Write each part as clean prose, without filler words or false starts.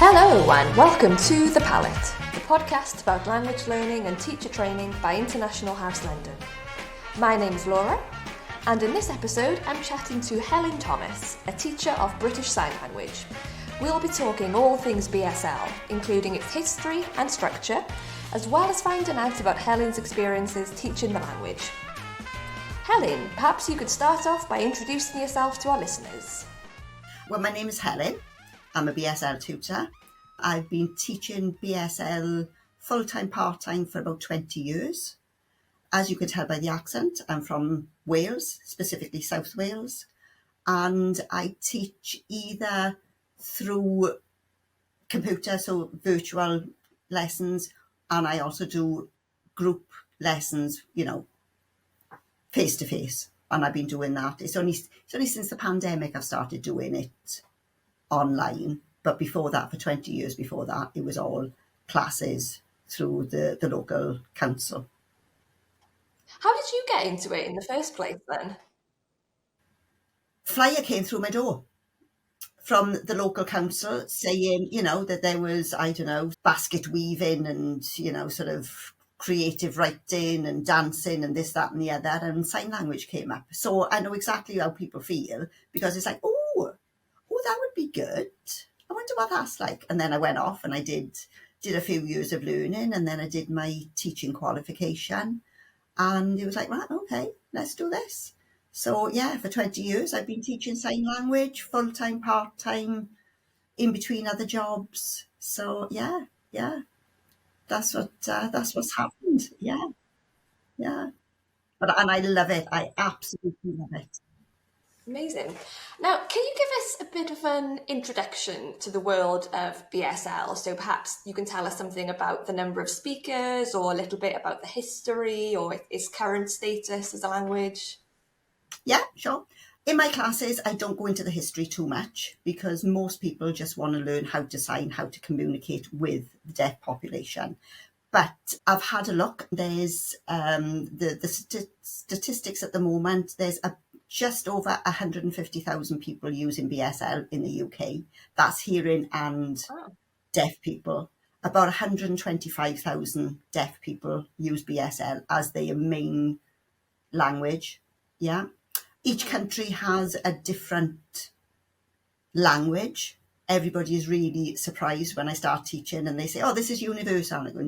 Hello and welcome to The PALLATT, the podcast about language learning and teacher training by International House London. My name's Laura, and in this episode I'm chatting to Helen Thomas, a teacher of British Sign Language. We'll be talking all things BSL, including its history and structure, as well as finding out about Helen's experiences teaching the language. Helen, perhaps you could start off by introducing yourself to our listeners. Well, my name is Helen. I'm a BSL tutor. I've been teaching BSL full-time, part-time for about 20 years. As you can tell by the accent, I'm from Wales, specifically South Wales. And I teach either through computer, so virtual lessons, and I also do group lessons, face-to-face. And I've been doing that. It's only since the pandemic I've started doing it online, but before that, for 20 years before that, it was all classes through the local council. How did you get into it in the first place then? Flyer came through my door from the local council saying, that there was, basket weaving and, sort of creative writing and dancing and this, that and the other, and sign language came up. So I know exactly how people feel, because it's like, oh, that would be good. I wonder what that's like. And then I went off and I did a few years of learning, and then I did my teaching qualification, and it was like, right, okay, let's do this. So yeah, for 20 years I've been teaching sign language, full-time, part-time, in between other jobs. So yeah, that's what's happened. Yeah. And I love it. I absolutely love it. Amazing. Now, can you give us a bit of an introduction to the world of BSL? So perhaps you can tell us something about the number of speakers, or a little bit about the history or its current status as a language. Yeah, sure. In my classes, I don't go into the history too much, because most people just want to learn how to sign, how to communicate with the deaf population. But I've had a look. There's the statistics at the moment. There's just over 150,000 people using BSL in the UK. That's hearing and deaf people. About 125,000 deaf people use BSL as their main language. Yeah. Each country has a different language. Everybody is really surprised when I start teaching and they say, oh, this is universal. And I go,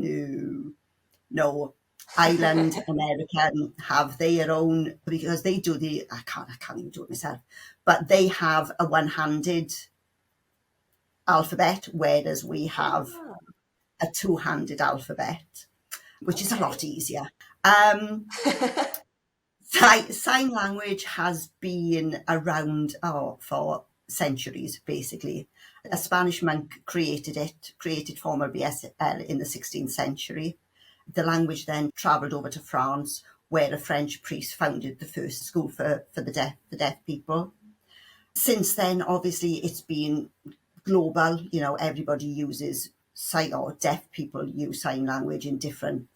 no. Ireland, American have their own, because they do I can't even do it myself, but they have a one-handed alphabet, whereas we have a two-handed alphabet, which is a lot easier. Sign language has been around for centuries, basically. A Spanish monk created formal BSL in the 16th century. The language then travelled over to France, where a French priest founded the first school for the deaf people. Since then, obviously, it's been global. Everybody uses sign, or deaf people use sign language in different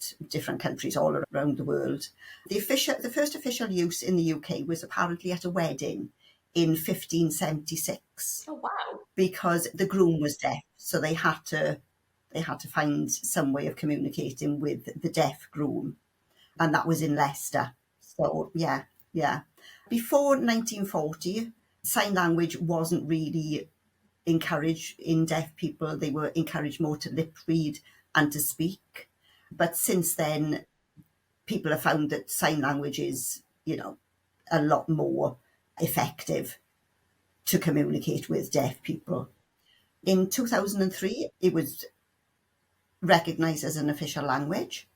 countries all around the world. The first official use in the UK was apparently at a wedding in 1576. Oh wow! Because the groom was deaf, so they had to find some way of communicating with the deaf groom, and that was in Leicester. So yeah. Before 1940, sign language wasn't really encouraged in deaf people. They were encouraged more to lip read and to speak. But since then, people have found that sign language is, a lot more effective to communicate with deaf people. In 2003, it was recognised as an official language.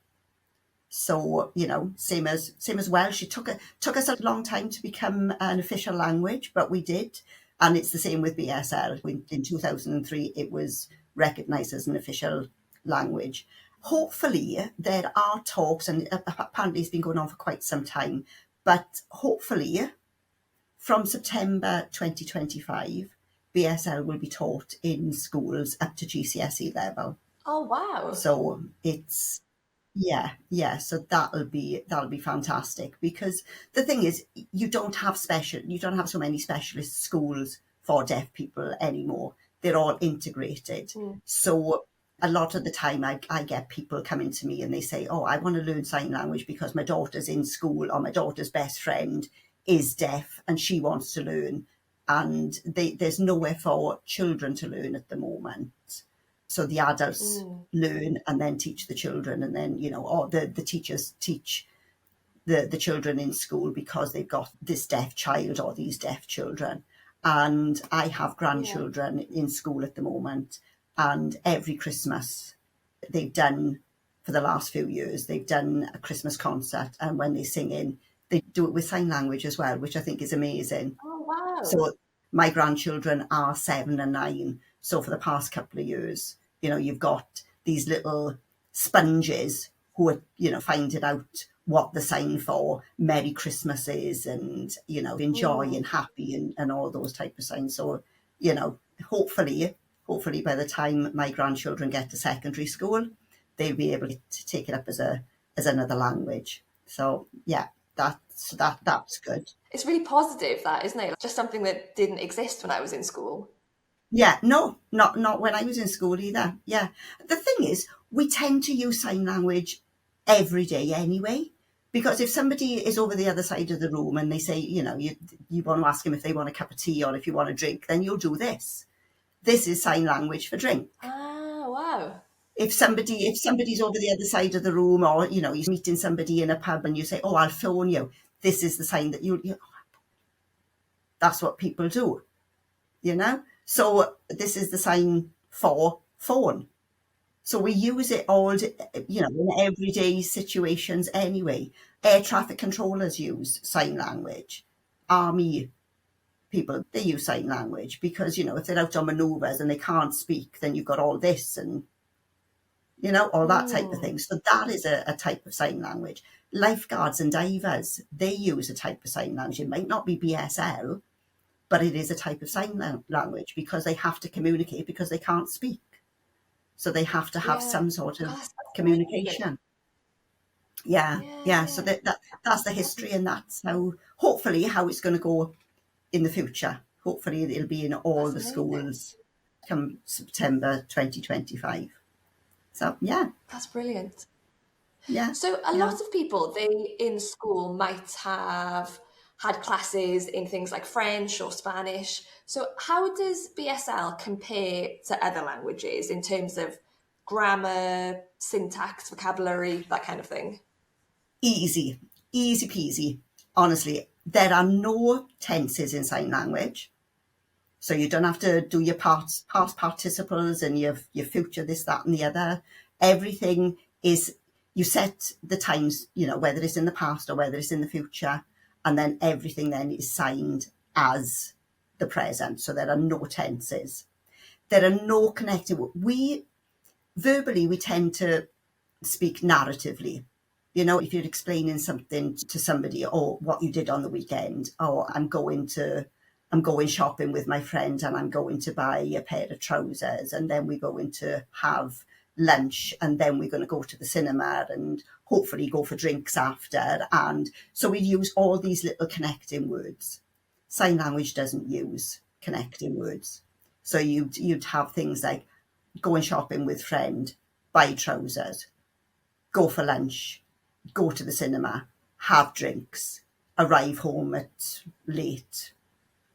So, same as Welsh. It took us a long time to become an official language, but we did. And it's the same with BSL. In 2003, it was recognised as an official language. Hopefully, there are talks, and apparently it's been going on for quite some time, but hopefully from September 2025, BSL will be taught in schools up to GCSE level. Oh wow! So it's so that'll be fantastic, because the thing is, you don't have so many specialist schools for deaf people anymore. they're all integrated. So a lot of the time I get people coming to me and they say, oh, I want to learn sign language because my daughter's in school, or my daughter's best friend is deaf and she wants to learn. And there's nowhere for children to learn at the moment. So the adults learn and then teach the children, and then, or the teachers teach the children in school because they've got this deaf child or these deaf children. And I have grandchildren in school at the moment, and every Christmas they've done, for the last few years, they've done a Christmas concert, and when they sing in, they do it with sign language as well, which I think is amazing. Oh, wow. So my grandchildren are 7 and 9. So for the past couple of years, you've got these little sponges who are, finding out what the sign for Merry Christmas is, and, enjoy and happy and all those type of signs. So, hopefully by the time my grandchildren get to secondary school, they'll be able to take it up as another language. So yeah, that's good. It's really positive, that, isn't it? Just something that didn't exist when I was in school. Yeah, no, not when I was in school either. Yeah. The thing is, we tend to use sign language every day anyway, because if somebody is over the other side of the room and they say, you want to ask them if they want a cup of tea or if you want a drink, then you'll do this. This is sign language for drink. Ah, wow. If somebody's over the other side of the room, or, you're meeting somebody in a pub and you say, oh, I'll phone you. This is the sign that that's what people do, So this is the sign for phone. So we use it all, in everyday situations anyway. Air traffic controllers use sign language. Army people, they use sign language because, if they're out on manoeuvres and they can't speak, then you've got all this and, all that type of thing. So that is a type of sign language. Lifeguards and divers, they use a type of sign language. It might not be BSL, but it is a type of sign language because they have to communicate because they can't speak. So they have to have some sort of communication. Yeah. So that's the history, and that's hopefully how it's going to go in the future. Hopefully it'll be in all the schools come September 2025. So yeah. That's brilliant. Yeah. So a lot of people, they in school might have had classes in things like French or Spanish. So how does BSL compare to other languages in terms of grammar, syntax, vocabulary, that kind of thing? Easy peasy. Honestly, there are no tenses in sign language. So you don't have to do your past participles and your future, this, that, and the other. Everything is, you set the times, whether it's in the past or whether it's in the future, and then everything then is signed as the present. So there are no tenses. There are no connected. Verbally, we tend to speak narratively. If you're explaining something to somebody, or what you did on the weekend, or I'm going shopping with my friend and I'm going to buy a pair of trousers, and then we're going to have lunch, and then we're going to go to the cinema and hopefully go for drinks after. And so we use all these little connecting words. Sign language doesn't use connecting words. So you'd have things like going shopping with friend, buy trousers, go for lunch, go to the cinema, have drinks, arrive home at late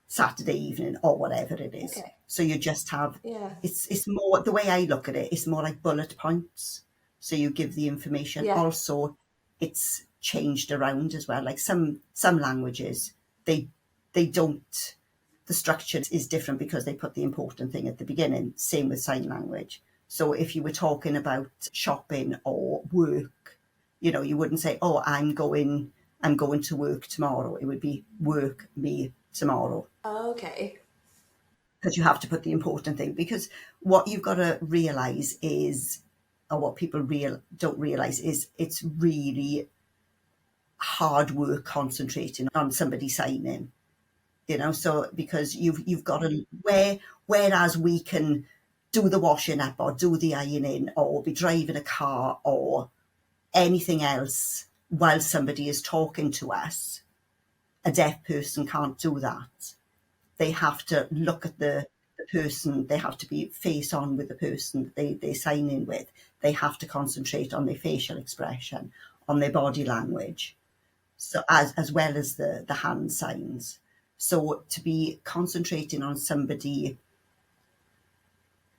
Saturday evening or whatever it is. Okay. So you just have, it's more, the way I look at it, it's more like bullet points. So you give the information. Yeah. Also, it's changed around as well. Like some languages, they don't, the structure is different because they put the important thing at the beginning. Same with sign language. So if you were talking about shopping or work, you wouldn't say, oh, I'm going to work tomorrow. It would be work me tomorrow. Okay. Because you have to put the important thing, because what you've got to realise is, or what people don't realise is, it's really hard work concentrating on somebody signing, so because you've got to, whereas we can do the washing up or do the ironing or be driving a car or anything else while somebody is talking to us, a deaf person can't do that. They have to look at the person, they have to be face on with the person they sign in with. They have to concentrate on their facial expression, on their body language, so as well as the hand signs. So to be concentrating on somebody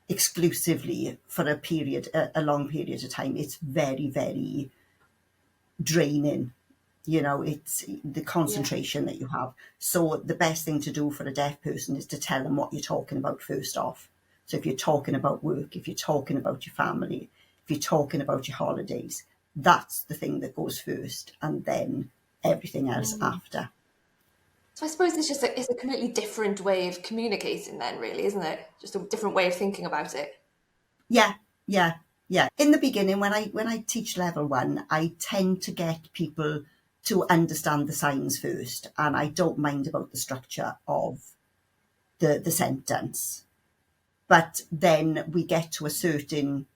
exclusively for a long period of time, it's very, very draining. It's the concentration that you have. So the best thing to do for a deaf person is to tell them what you're talking about first off. So if you're talking about work, if you're talking about your family, if you're talking about your holidays, that's the thing that goes first, and then everything else after. So I suppose it's a completely different way of communicating then, really, isn't it? Just a different way of thinking about it. Yeah, yeah, yeah. In the beginning, when I teach level 1, I tend to get people to understand the signs first, and I don't mind about the structure of the sentence. But then we get to a certain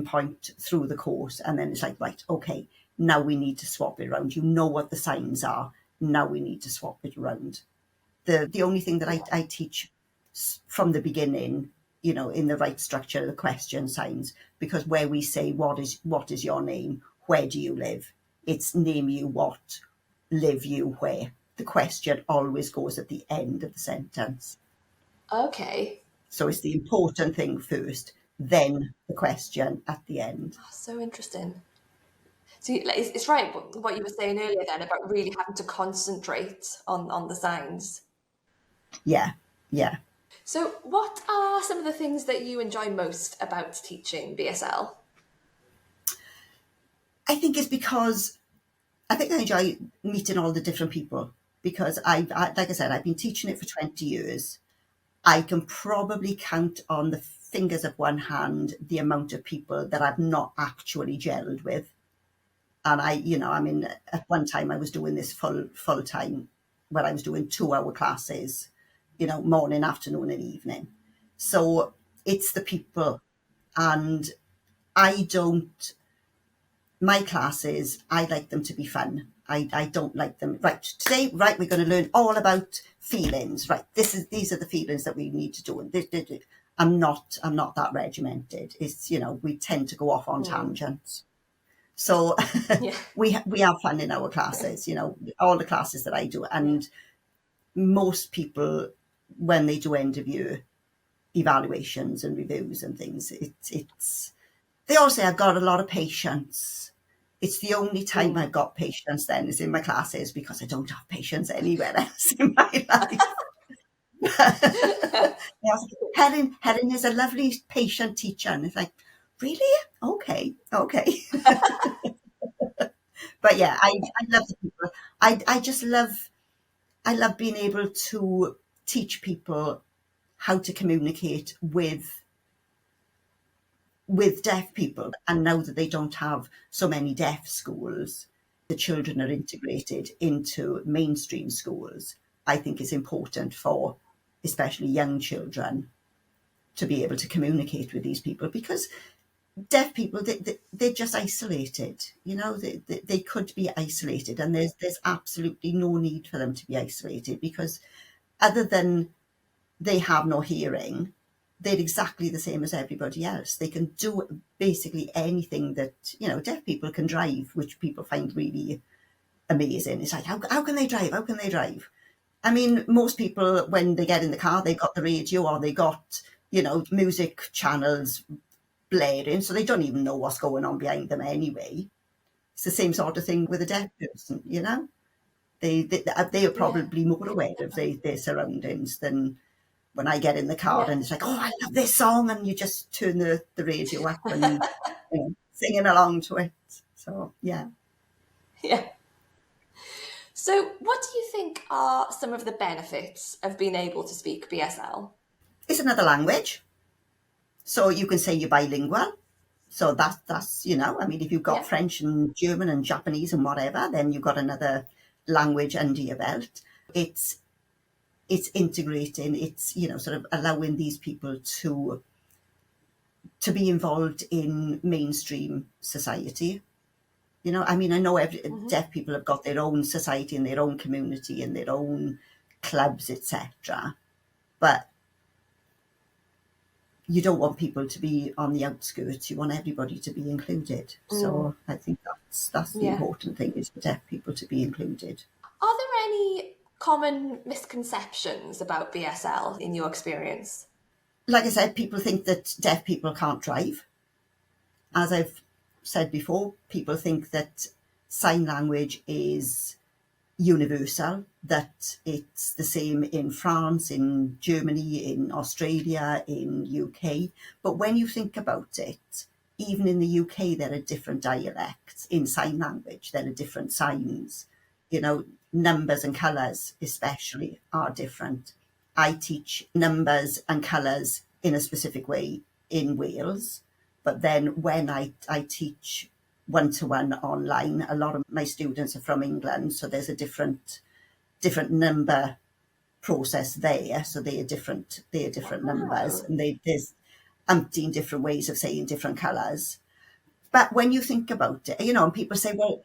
point through the course, and then it's like, right, okay, now we need to swap it around. You know what the signs are. Now we need to swap it around. The only thing that I teach from the beginning, in the right structure, the question signs, because where we say, what is your name? Where do you live? It's name you what, live you where. The question always goes at the end of the sentence. Okay. So it's the important thing first, then the question at the end. Oh, so interesting. So it's right what you were saying earlier then about really having to concentrate on the signs. Yeah, yeah. So what are some of the things that you enjoy most about teaching BSL? I think it's because I enjoy meeting all the different people, because like I said, I've been teaching it for 20 years. I can probably count on the fingers of one hand the amount of people that I've not actually gelled with. And at one time I was doing this full time, where I was doing 2-hour classes, morning, afternoon and evening. So it's the people. And my classes, I like them to be fun. I don't like them, right, today, right, we're going to learn all about feelings, right, these are the feelings that we need to do. And I'm not that regimented. It's, we tend to go off on tangents. So Yeah. we have fun in our classes, all the classes that I do. And most people, when they do end of year evaluations and reviews and things, they all say, I've got a lot of patience. It's the only time I've got patience then is in my classes, because I don't have patience anywhere else in my life. Helen is a lovely patient teacher. And it's like, really? Okay. But yeah, I love the people. I love being able to teach people how to communicate with deaf people. And now that they don't have so many deaf schools, the children are integrated into mainstream schools. I think it's important for especially young children to be able to communicate with these people, because deaf people, they're just isolated. They could be isolated, and there's absolutely no need for them to be isolated, because other than they have no hearing, they're exactly the same as everybody else. They can do basically anything that, deaf people can drive, which people find really amazing. It's like, how can they drive? How can they drive? I mean, most people, when they get in the car, they've got the radio, or they got, music channels blaring, so they don't even know what's going on behind them anyway. It's the same sort of thing with a deaf person, They are probably more aware of their surroundings than when I get in the car and it's like, oh, I love this song, and you just turn the radio up and singing along to it. So, yeah. Yeah. So what do you think are some of the benefits of being able to speak BSL? It's another language. So you can say you're bilingual. So that's if you've got French and German and Japanese and whatever, then you've got another language under your belt. It's integrating, it's, sort of allowing these people to be involved in mainstream society. I know deaf people have got their own society and their own community and their own clubs, etc. But you don't want people to be on the outskirts. You want everybody to be included. So I think that's the important thing, is for deaf people to be included. Are there any common misconceptions about BSL in your experience? Like I said, people think that deaf people can't drive. As I've said before, people think that sign language is universal, that it's the same in France, in Germany, in Australia, in UK. But when you think about it, even in the UK, there are different dialects in sign language. There are different signs. You know, numbers and colours especially are different. I teach numbers and colours in a specific way in Wales, but then when I teach one-to-one online, a lot of my students are from England, so there's a different number process there. So they are different numbers, and there's umpteen different ways of saying different colours. But when you think about it, you know, and people say, well,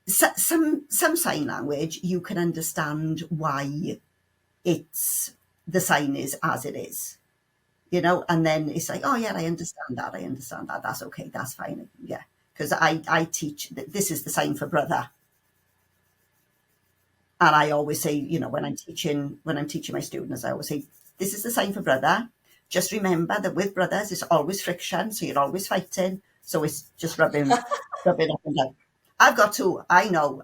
some sign language you can understand why it's the sign is as it is, you know, and then it's like, oh yeah, I understand that, that's okay, that's fine, yeah. Because I teach that this is the sign for brother, and I always say, you know, when I'm teaching my students, I always say, this is the sign for brother. Just remember that with brothers, it's always friction, so you're always fighting. So it's just rubbing up and down. I've got two. I know.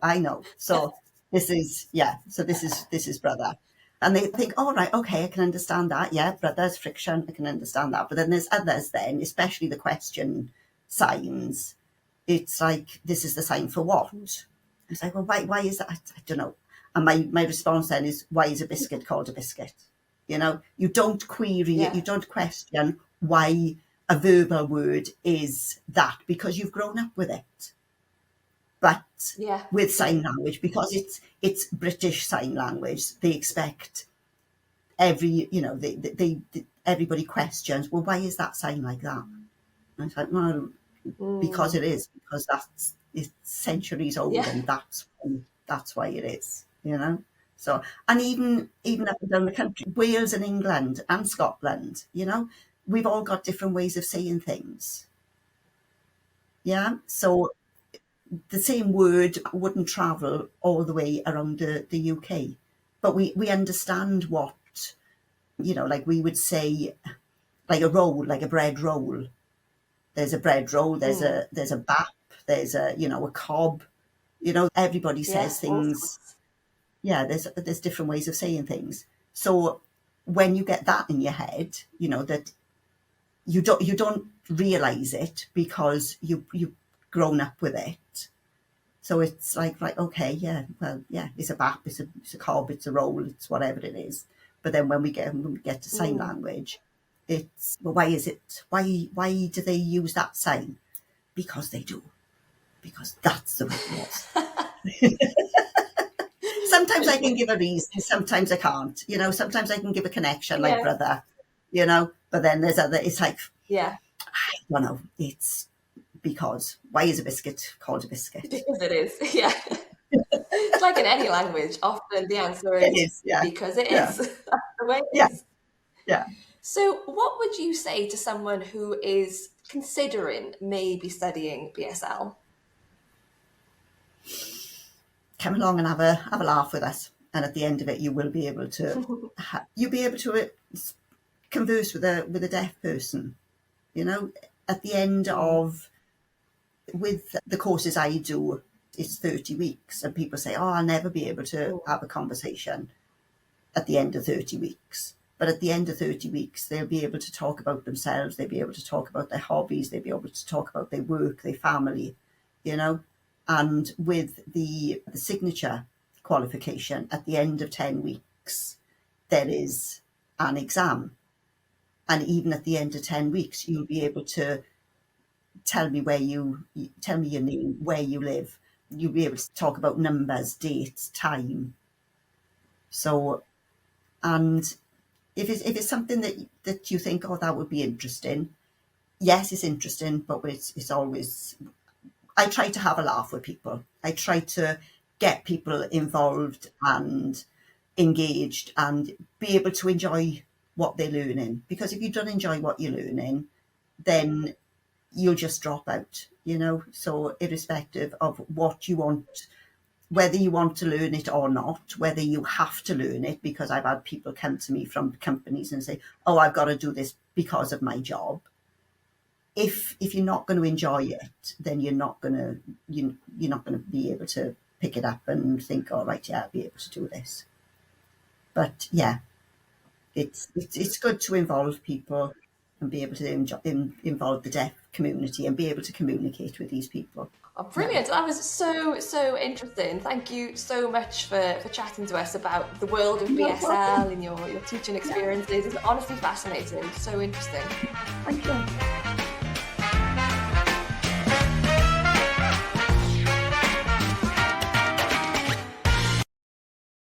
So this is this is brother. And they think, all right, okay, I can understand that. Yeah, brothers, friction, I can understand that. But then there's others then, especially the question signs. It's like, this is the sign for what? It's like, well, why is that? I don't know. And my response then is, why is a biscuit called a biscuit? You know, you don't query it, you don't question why a verbal word is that, because you've grown up with it. But with sign language, because it's British sign language, they expect everybody questions, well, why is that sign like that? And it's like, well, because it is, because it's centuries old, and that's why it is, you know. So, and even up and down the country, Wales and England and Scotland, you know, we've all got different ways of saying things. Yeah. So the same word wouldn't travel all the way around the UK, but we understand what, you know, like we would say, like a roll, like a bread roll. There's a bread roll, there's a bap, there's a, you know, a cob, you know, everybody says things. Yeah, there's different ways of saying things. So when you get that in your head, you know, that you don't realize it because you've grown up with it. So it's like, right, okay, yeah, well, yeah, it's a bap, it's a cob, it's a roll, it's whatever it is. But then when we get to sign language, it's, well, why is it? Why do they use that sign? Because they do. Because that's the way it was. Sometimes I can give a reason, sometimes I can't. You know, sometimes I can give a connection, like brother, you know, but then there's other, it's like, I don't know, it's because, why is a biscuit called a biscuit? Because it is, yeah. It's like in any language, often the answer is because it is. That's the way it is. Yeah. So what would you say to someone who is considering maybe studying BSL? Come along and have a laugh with us, and at the end of it, you will be able to converse with a deaf person. You know, at the end of, with the courses I do, it's 30 weeks, and people say, oh, I'll never be able to have a conversation at the end of 30 weeks. But at the end of 30 weeks, they'll be able to talk about themselves, they'll be able to talk about their hobbies, they'll be able to talk about their work, their family, you know. And with the signature qualification, at the end of 10 weeks, there is an exam. And even at the end of 10 weeks, you'll be able to tell me tell me your name, where you live. You'll be able to talk about numbers, dates, time. So, and if it's something that you think, oh, that would be interesting, yes, it's interesting, but it's always, I try to have a laugh with people. I try to get people involved and engaged and be able to enjoy what they're learning. Because if you don't enjoy what you're learning, then you'll just drop out, So irrespective of what you want, whether you want to learn it or not, whether you have to learn it, because I've had people come to me from companies and say, oh, I've got to do this because of my job. If you're not going to enjoy it, then you're not going to be able to pick it up and think, all right, yeah, I'll be able to do this. But yeah, it's good to involve people and be able to involve the deaf community and be able to communicate with these people. Oh, brilliant. That was so interesting. Thank you so much for chatting to us about the world of BSL and your teaching experiences. It's honestly fascinating. So interesting. Thank you.